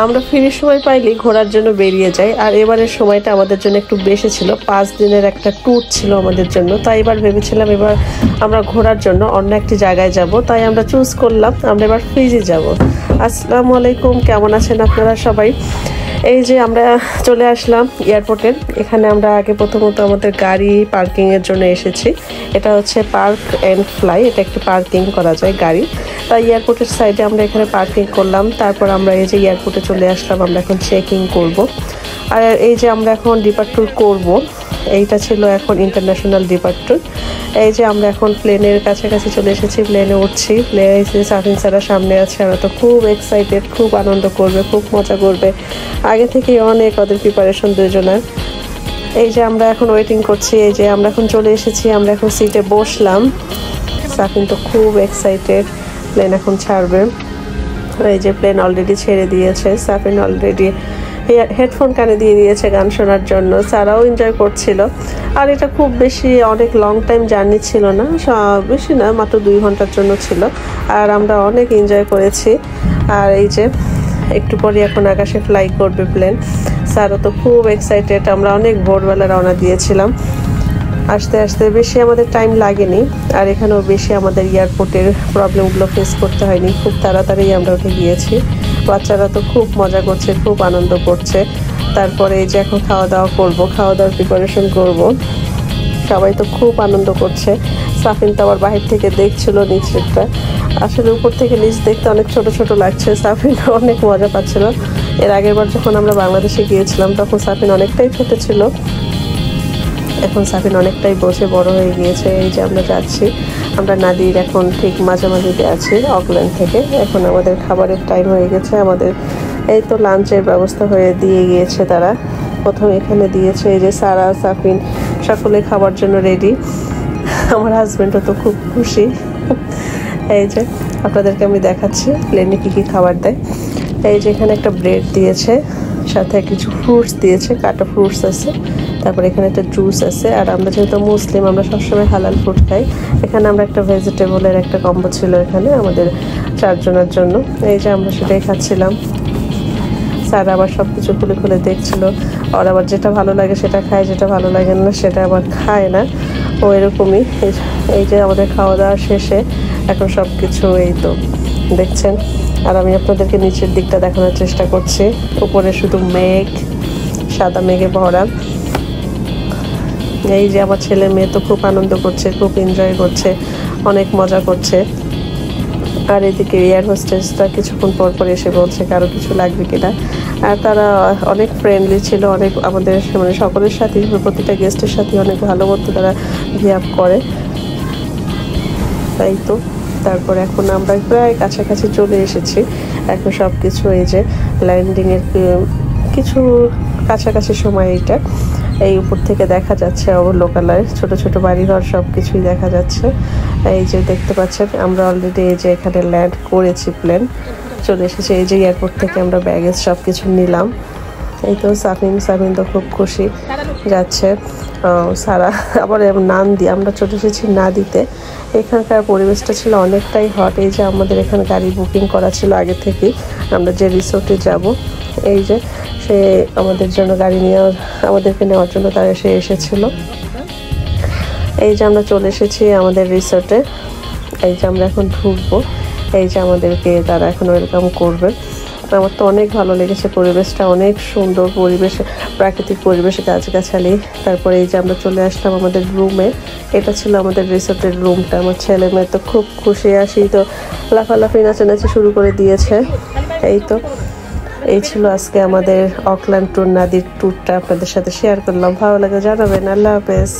আমরা ফ্রি সময় পাইলেই ঘোরার জন্য বেরিয়ে যাই। আর এবারের সময়টা আমাদের জন্য একটু বেশি ছিল, 5 দিনের একটা ট্যুর ছিল আমাদের জন্য। তাই এবার ভেবেছিলাম এবার আমরা ঘোরার জন্য অন্য একটি জায়গায় যাব, তাই আমরা চুজ করলাম আমরা এবার ফিজি যাব। আসসালামু আলাইকুম, কেমন আছেন আপনারা সবাই? এই যে আমরা চলে আসলাম এয়ারপোর্টে। এখানে আমরা আগে প্রথমত আমাদের গাড়ি পার্কিংয়ের জন্য এসেছি। এটা হচ্ছে পার্ক অ্যান্ড ফ্লাই, এটা একটু পার্কিং করা যায় গাড়ি। তাই এয়ারপোর্টের সাইডে আমরা এখানে পার্কিং করলাম। তারপর আমরা এই যে এয়ারপোর্টে চলে আসলাম, আমরা এখন চেকিং করব। আর এই যে আমরা এখন ডিপার্চার করব, এইটা ছিল এখন ইন্টারন্যাশনাল ডিপার্চার। এই যে আমরা এখন প্লেনের কাছাকাছি চলে এসেছি, প্লেনে উঠছি। প্লেনে এসে সাফিন স্যারা সামনে আছে, আমরা তো খুব এক্সাইটেড, খুব আনন্দ করবে, খুব মজা করবে। আগে থেকেই অনেক ওদের প্রিপারেশন দুজনের। এই যে আমরা এখন ওয়েটিং করছি। এই যে আমরা এখন চলে এসেছি, আমরা এখন সিটে বসলাম। সাফিন তো খুব এক্সাইটেড, প্লেন এখন ছাড়বে। এই যে প্লেন অলরেডি ছেড়ে দিয়েছে, সাফিন অলরেডি হেডফোন কানে দিয়ে দিয়েছে গান শোনার জন্য। সারাও এনজয় করছিল। আর এটা খুব বেশি অনেক লং টাইম জার্নি ছিল না, বেশি না, মাত্র 2 ঘন্টার জন্য ছিল। আর আমরা অনেক এনজয় করেছি। আর এই যে একটু পরে এখন আকাশে ফ্লাই করবে প্লেন। স্যারও তো খুব এক্সাইটেড। আমরা অনেক ভোরবেলা রওনা দিয়েছিলাম। আসতে আসতে বেশি আমাদের টাইম লাগেনি। আর এখানেও বেশি আমাদের এয়ারপোর্টের প্রবলেমগুলো ফেস করতে হয়নি, খুব তাড়াতাড়ি আমরা উঠে গিয়েছি। বাচ্চারা তো খুব মজা করছে, খুব আনন্দ করছে। তারপরে এই যে এখন খাওয়া দাওয়া করবো, খাওয়া দাওয়ার প্রিপারেশন করব। সবাই তো খুব আনন্দ করছে। সাফিন তো আবার বাহির থেকে দেখছিল নিচেরটা। আসলে উপর থেকে নিচ দেখতে অনেক ছোট ছোট লাগছে। সাফিন অনেক মজা পাচ্ছিল। এর আগের বার যখন আমরা বাংলাদেশে গিয়েছিলাম তখন সাফিন অনেকটাই ছোট ছিল, এখন সাফিন অনেকটাই বসে বড় হয়ে গিয়েছে। এই যে আমরা যাচ্ছি, আমরা নাদির এখন ঠিক মাঝামাঝিতে আছি অকল্যান্ড থেকে। এখন আমাদের খাবারের টাইম হয়ে গেছে। আমাদের এই তো লাঞ্চের ব্যবস্থা হয়ে দিয়ে গিয়েছে তারা। প্রথম এখানে দিয়েছে, এই যে সারা সাফিন সকলে খাবার জন্য রেডি। আমার হাজব্যান্ডও তো খুব খুশি। এই যে আপনাদেরকে আমি দেখাচ্ছি প্লেনে কী কী খাবার দেয়। এই যে এখানে একটা ব্রেড দিয়েছে, সাথে কিছু ফ্রুটস দিয়েছে, কাটা ফ্রুটস আছে। তারপর এখানে একটা জুস আছে। আর আমরা যেহেতু মুসলিম, আমরা সবসময় হালাল ফুড খাই। এখানে আমরা একটা ভেজিটেবলের একটা কম্বো ছিল এখানে আমাদের 4 জনের জন্য। এই যে আমরা সেটাই খাচ্ছিলাম। স্যার আবার সব কিছু খুলে খুলে দেখছিল। আর আবার যেটা ভালো লাগে সেটা খায়, যেটা ভালো লাগে না সেটা আবার খায় না, ও এরকমই। এই যে আমাদের খাওয়া দাওয়া শেষে এখন সব কিছু এই তো দেখছেন। আর আমি আপনাদেরকে নিচের দিকটা দেখানোর চেষ্টা করছি। উপরে শুধু মেঘ, সাদা মেঘে ভরা। এই যে আমার ছেলে মেয়ে তো খুব আনন্দ করছে, খুব এনজয় করছে, অনেক মজা করছে। আর এদিকে এয়ার হোস্টেসটা কিছুক্ষণ পর পর এসে বলছে কারো কিছু লাগবে কিনা। আর তারা অনেক ফ্রেন্ডলি ছিল, অনেক আমাদের মানে সকলের সাথে, প্রতিটা গেস্টের সাথে অনেক ভালো মতো তারা বিহেভ করে। তাই তো তারপর এখন আমরা প্রায় কাছাকাছি চলে এসেছি। এখন সব কিছু এই যে ল্যান্ডিংয়ের কিছু কাছাকাছি সময় এইটা এই উপর থেকে দেখা যাচ্ছে লোকালয়, ছোট ছোট বাড়িঘর সব কিছুই দেখা যাচ্ছে। এই যে দেখতে পাচ্ছেন আমরা অলরেডি এই যে এখানে ল্যান্ড করেছি, প্লেন চলে এসেছে। এই যে এয়ারপোর্ট থেকে আমরা ব্যাগেজ সব কিছু নিলাম। এই তো সাফিন তো খুব খুশি যাচ্ছে। সারা আবার নান দিয়ে আমরা চলে এসেছি না দিতে। এখানকার পরিবেশটা ছিল অনেকটাই হট। এই যে আমাদের এখানে গাড়ি বুকিং করা ছিল আগে থেকেই, আমরা যে রিসোর্টে যাব। এই যে সে আমাদের জন্য গাড়ি আমাদেরকে নেওয়ার জন্য তারা এসেছিল। এই যে আমরা চলে এসেছি আমাদের রিসোর্টে। এই যে আমরা এখন ঢুকবো। এই যে আমাদেরকে তারা এখন ওয়েলকাম করবে। আমার তো অনেক ভালো লেগেছে, পরিবেশটা অনেক সুন্দর, পরিবেশ প্রাকৃতিক পরিবেশে গাছগাছালি। তারপরে এই যে আমরা চলে আসলাম আমাদের রুমে। এটা ছিল আমাদের রিসোর্টের রুমটা। আমার ছেলে মেয়ে তো খুব খুশি, আসি তো লাফালাফি নাচানাচি শুরু করে দিয়েছে। এই ছিল আজকে আমাদের অকল্যান্ড ট্যুর, নাদির ট্যুরটা আপনাদের সাথে শেয়ার করলাম। ভালো লাগে জানাবেন। আল্লাহ হাফেজ।